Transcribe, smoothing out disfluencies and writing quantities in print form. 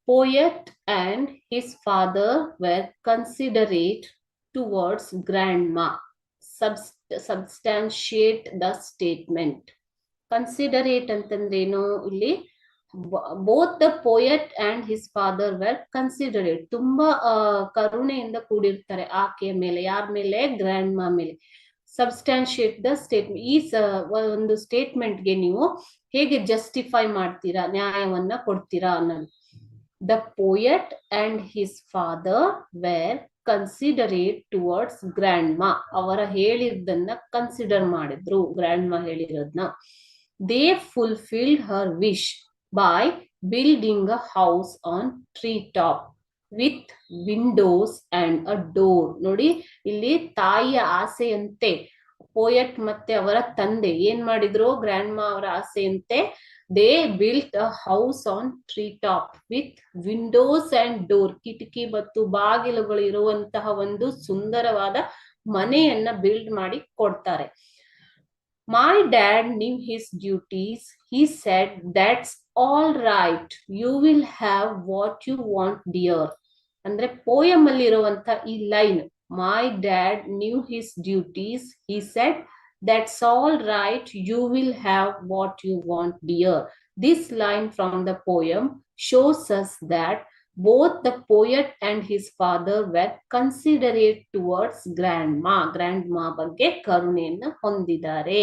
Poet and his father were considerate towards grandma. Substantiate the statement. Considerate ಅಂತಂದ್ರೇನು ಇಲ್ಲಿ? Both the poet and his father were considerate. ತುಂಬಾ ಕರುಣೆಯಿಂದ ಕೂಡಿರ್ತಾರೆ ಆಕೆಯ ಮೇಲೆ. ಯಾರ ಮೇಲೆ? ಗ್ರ್ಯಾಂಡ್ ಮಾ ಮೇಲೆ. Substantiate the statement. ಈ ಒಂದು ಸ್ಟೇಟ್ಮೆಂಟ್ಗೆ ನೀವು ಹೇಗೆ ಜಸ್ಟಿಫೈ ಮಾಡ್ತೀರಾ, ನ್ಯಾಯವನ್ನ ಕೊಡ್ತೀರಾ ಅನ್ನೋದು. The poet and his father were considerate towards grandma. ಅವರ ಹೇಳಿದ್ದನ್ನ ಕನ್ಸಿಡರ್ ಮಾಡಿದ್ರು, ಗ್ರ್ಯಾಂಡ್ ಮಾ ಹೇಳಿರೋದ್ನ. They fulfilled her wish by building a house on treetop with windows and a door. ನೋಡಿ, ಇಲ್ಲಿ ತಾಯಿಯ ಆಸೆಯಂತೆ ಪೋಯಟ್ ಮತ್ತೆ ಅವರ ತಂದೆ ಏನ್ ಮಾಡಿದ್ರು? ಗ್ರ್ಯಾಂಡ್ ಮಾ ಅವರ ಆಸೆಯಂತೆ they built a house on tree top with windows and door. ಕಿಟಕಿ ಮತ್ತು ಬಾಗಿಲುಗಳು ಇರುವಂತಹ ಒಂದು ಸುಂದರವಾದ ಮನೆಯನ್ನ ಬಿಲ್ಡ್ ಮಾಡಿ ಕೊಡ್ತಾರೆ. My dad knew his duties. He said, that's all right. You will have what you want, dear. ಅಂದ್ರೆ ಪೋಯಮ್ ಅಲ್ಲಿ ಇರುವಂತ ಈ line, my dad knew his duties. He said, that's all right. You will have what you want, dear. This line from the poem shows us that both the poet and his father were considerate towards grandma. Grandma ಬಗ್ಗೆ ಕರುಣೆಯನ್ನ ಹೊಂದಿದ್ದಾರೆ.